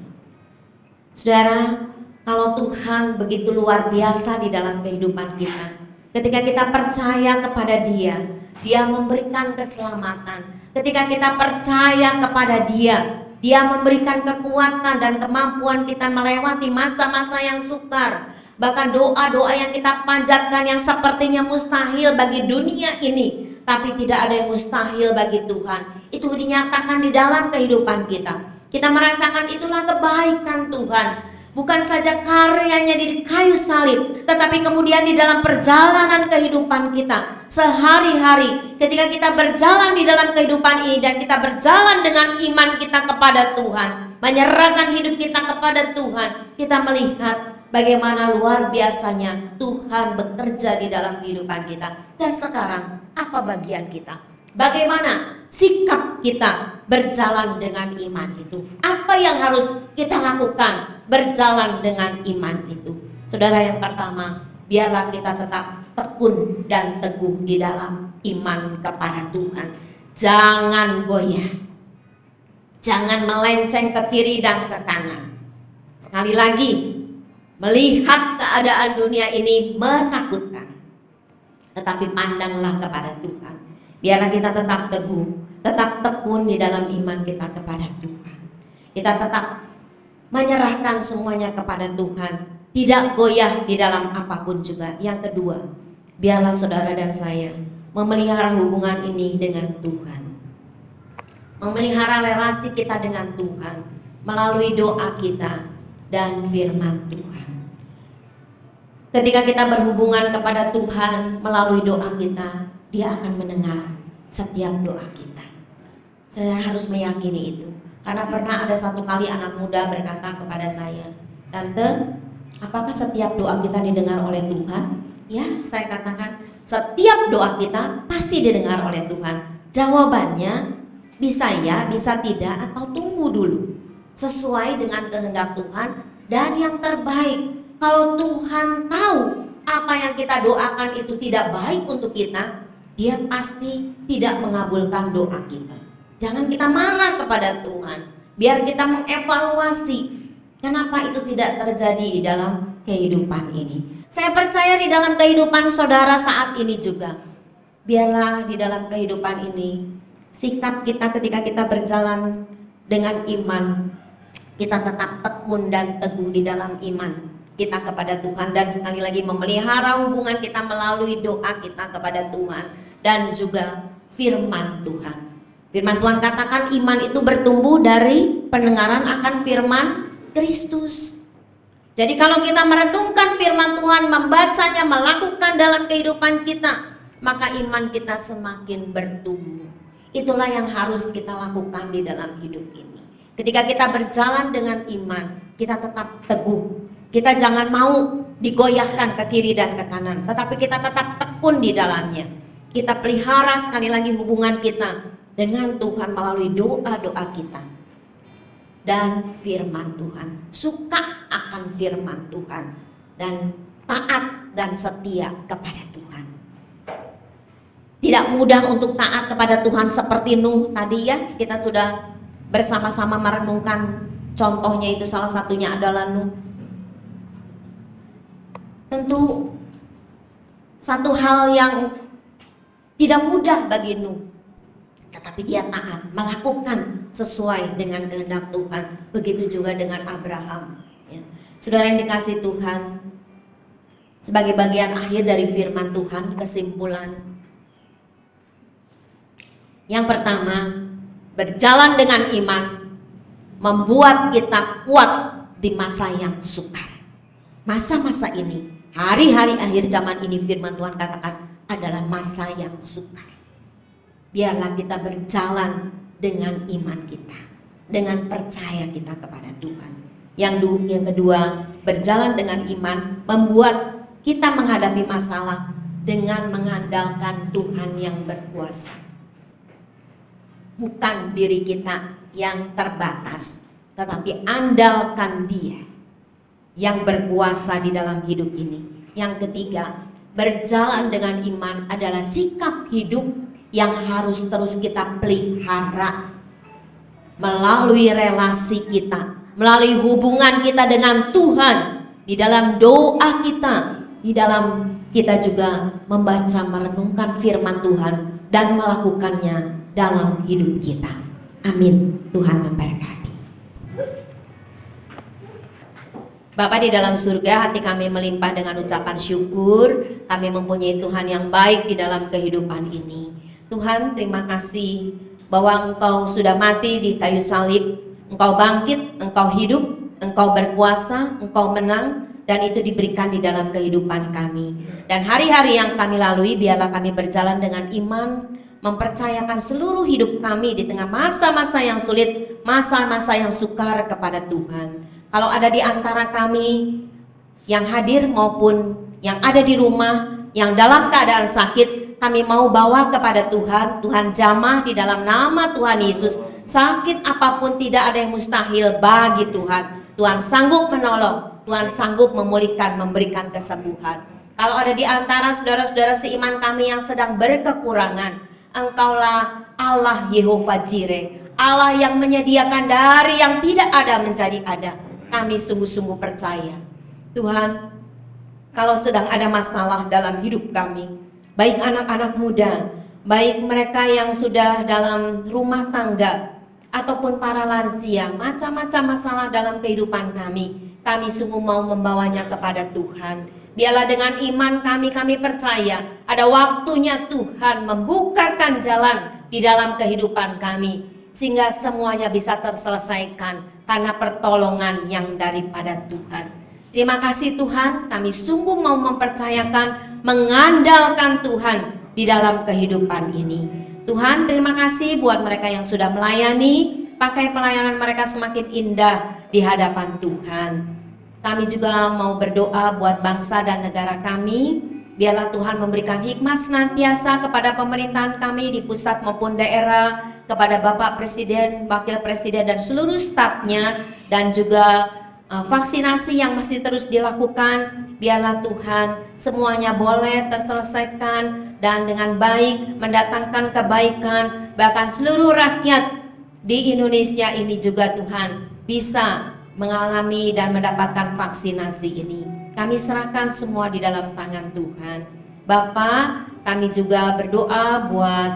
Saudara, kalau Tuhan begitu luar biasa di dalam kehidupan kita, ketika kita percaya kepada Dia, Dia memberikan keselamatan. Ketika kita percaya kepada Dia, Dia memberikan kekuatan dan kemampuan kita melewati masa-masa yang sukar. Bahkan doa-doa yang kita panjatkan yang sepertinya mustahil bagi dunia ini, tapi tidak ada yang mustahil bagi Tuhan. Itu dinyatakan di dalam kehidupan kita. Kita merasakan itulah kebaikan Tuhan. Bukan saja karyanya di kayu salib, tetapi kemudian di dalam perjalanan kehidupan kita sehari-hari, ketika kita berjalan di dalam kehidupan ini dan kita berjalan dengan iman kita kepada Tuhan, menyerahkan hidup kita kepada Tuhan, kita melihat bagaimana luar biasanya Tuhan bekerja di dalam kehidupan kita. Dan sekarang apa bagian kita? Bagaimana sikap kita berjalan dengan iman itu? Apa yang harus kita lakukan berjalan dengan iman itu? Saudara, yang pertama, biarlah kita tetap tekun dan teguh di dalam iman kepada Tuhan. Jangan goyah, jangan melenceng ke kiri dan ke kanan. Sekali lagi, melihat keadaan dunia ini menakutkan, tetapi pandanglah kepada Tuhan. Biarlah kita tetap teguh, tetap tekun di dalam iman kita kepada Tuhan. Kita tetap menyerahkan semuanya kepada Tuhan, tidak goyah di dalam apapun juga. Yang kedua, biarlah saudara dan saya memelihara hubungan ini dengan Tuhan, memelihara relasi kita dengan Tuhan melalui doa kita dan firman Tuhan. Ketika kita berhubungan kepada Tuhan melalui doa kita, Dia akan mendengar setiap doa kita. Saudara harus meyakini itu. Karena pernah ada satu kali anak muda berkata kepada saya, "Tante, apakah setiap doa kita didengar oleh Tuhan?" Ya, saya katakan, setiap doa kita pasti didengar oleh Tuhan. Jawabannya bisa ya, bisa tidak, atau tunggu dulu. Sesuai dengan kehendak Tuhan dan yang terbaik. Kalau Tuhan tahu apa yang kita doakan itu tidak baik untuk kita, Dia pasti tidak mengabulkan doa kita. Jangan kita marah kepada Tuhan. Biar kita mengevaluasi kenapa itu tidak terjadi di dalam kehidupan ini. Saya percaya di dalam kehidupan saudara saat ini juga. Biarlah di dalam kehidupan ini sikap kita ketika kita berjalan dengan iman, kita tetap tekun dan teguh di dalam iman kita kepada Tuhan, dan sekali lagi memelihara hubungan kita melalui doa kita kepada Tuhan dan juga firman Tuhan. Firman Tuhan katakan iman itu bertumbuh dari pendengaran akan firman Kristus. Jadi kalau kita merenungkan firman Tuhan, membacanya, melakukan dalam kehidupan kita, maka iman kita semakin bertumbuh. Itulah yang harus kita lakukan di dalam hidup ini. Ketika kita berjalan dengan iman, kita tetap teguh. Kita jangan mau digoyahkan ke kiri dan ke kanan, tetapi kita tetap tekun di dalamnya. Kita pelihara sekali lagi hubungan kita dengan Tuhan melalui doa-doa kita dan firman Tuhan. Suka akan firman Tuhan dan taat dan setia kepada Tuhan. Tidak mudah untuk taat kepada Tuhan seperti Nuh tadi ya. Kita sudah bersama-sama merenungkan contohnya, itu salah satunya adalah Nuh. Tentu satu hal yang tidak mudah bagi Nuh, tetapi dia taat, melakukan sesuai dengan kehendak Tuhan. Begitu juga dengan Abraham ya. Saudara yang dikasihi Tuhan, sebagai bagian akhir dari firman Tuhan, kesimpulan yang pertama, berjalan dengan iman membuat kita kuat di masa yang sukar. Masa-masa ini, hari-hari akhir zaman ini, firman Tuhan katakan adalah masa yang sukar. Biarlah kita berjalan dengan iman kita, dengan percaya kita kepada Tuhan. Yang kedua, berjalan dengan iman membuat kita menghadapi masalah dengan mengandalkan Tuhan yang berkuasa. Bukan diri kita yang terbatas, tetapi andalkan Dia yang berkuasa di dalam hidup ini. Yang ketiga, berjalan dengan iman adalah sikap hidup yang harus terus kita pelihara melalui relasi kita, melalui hubungan kita dengan Tuhan, di dalam doa kita, di dalam kita juga membaca, merenungkan firman Tuhan dan melakukannya dalam hidup kita. Amin. Tuhan memberkati. Bapa di dalam surga, hati kami melimpah dengan ucapan syukur. Kami mempunyai Tuhan yang baik di dalam kehidupan ini. Tuhan, terima kasih bahwa Engkau sudah mati di kayu salib. Engkau bangkit, Engkau hidup, Engkau berkuasa, Engkau menang, dan itu diberikan di dalam kehidupan kami. Dan hari-hari yang kami lalui, biarlah kami berjalan dengan iman, mempercayakan seluruh hidup kami di tengah masa-masa yang sulit, masa-masa yang sukar kepada Tuhan. Kalau ada di antara kami yang hadir maupun yang ada di rumah, yang dalam keadaan sakit, kami mau bawa kepada Tuhan. Tuhan jamah di dalam nama Tuhan Yesus. Sakit apapun tidak ada yang mustahil bagi Tuhan. Tuhan sanggup menolong, Tuhan sanggup memulihkan, memberikan kesembuhan. Kalau ada di antara saudara-saudara seiman kami yang sedang berkekurangan, Engkaulah Allah Yehova Jireh, Allah yang menyediakan dari yang tidak ada menjadi ada. Kami sungguh-sungguh percaya, Tuhan, kalau sedang ada masalah dalam hidup kami, baik anak-anak muda, baik mereka yang sudah dalam rumah tangga, ataupun para lansia, macam-macam masalah dalam kehidupan kami sungguh mau membawanya kepada Tuhan. Biarlah dengan iman kami percaya ada waktunya Tuhan membukakan jalan di dalam kehidupan kami, sehingga semuanya bisa terselesaikan karena pertolongan yang daripada Tuhan. Terima kasih Tuhan, kami sungguh mau mempercayakan, mengandalkan Tuhan di dalam kehidupan ini. Tuhan, terima kasih buat mereka yang sudah melayani, pakai pelayanan mereka semakin indah di hadapan Tuhan. Kami juga mau berdoa buat bangsa dan negara kami. Biarlah Tuhan memberikan hikmat senantiasa kepada pemerintahan kami di pusat maupun daerah, kepada Bapak Presiden, Wakil Presiden dan seluruh stafnya, dan juga vaksinasi yang masih terus dilakukan. Biarlah Tuhan semuanya boleh terselesaikan dan dengan baik, mendatangkan kebaikan, bahkan seluruh rakyat di Indonesia ini juga Tuhan bisa mengalami dan mendapatkan vaksinasi ini. Kami serahkan semua di dalam tangan Tuhan. Bapa, kami juga berdoa buat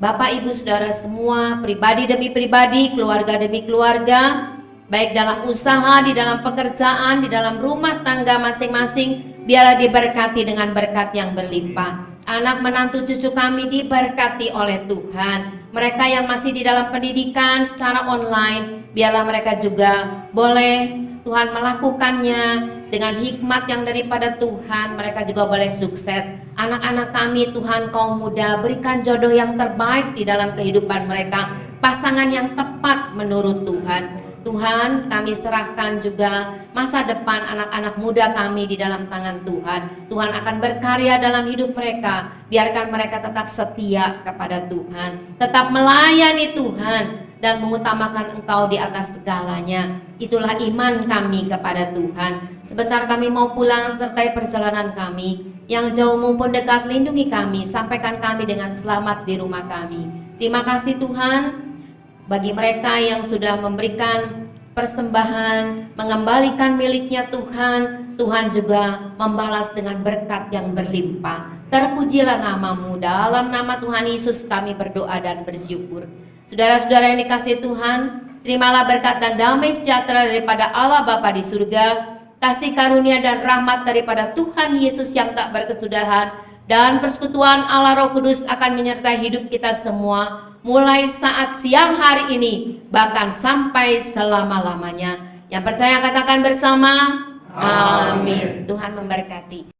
Bapak Ibu Saudara semua, pribadi demi pribadi, keluarga demi keluarga, baik dalam usaha, di dalam pekerjaan, di dalam rumah tangga masing-masing, biarlah diberkati dengan berkat yang berlimpah. Anak menantu cucu kami diberkati oleh Tuhan. Mereka yang masih di dalam pendidikan secara online, biarlah mereka juga boleh Tuhan melakukannya dengan hikmat yang daripada Tuhan. Mereka juga boleh sukses. Anak-anak kami Tuhan, kaum muda, berikan jodoh yang terbaik di dalam kehidupan mereka, pasangan yang tepat menurut Tuhan. Tuhan, kami serahkan juga masa depan anak-anak muda kami di dalam tangan Tuhan. Tuhan akan berkarya dalam hidup mereka. Biarkan mereka tetap setia kepada Tuhan, tetap melayani Tuhan, dan mengutamakan Engkau di atas segalanya. Itulah iman kami kepada Tuhan. Sebentar kami mau pulang, sertai perjalanan kami yang jauh maupun dekat. Lindungi kami, sampaikan kami dengan selamat di rumah kami. Terima kasih Tuhan bagi mereka yang sudah memberikan persembahan, mengembalikan miliknya Tuhan. Tuhan juga membalas dengan berkat yang berlimpah. Terpujilah nama-Mu. Dalam nama Tuhan Yesus kami berdoa dan bersyukur. Saudara-saudara yang dikasihi Tuhan, terimalah berkat dan damai sejahtera daripada Allah Bapa di surga, kasih karunia dan rahmat daripada Tuhan Yesus yang tak berkesudahan, dan persekutuan Allah Roh Kudus akan menyertai hidup kita semua, mulai saat siang hari ini, bahkan sampai selama-lamanya. Yang percaya katakan bersama, amin. Tuhan memberkati.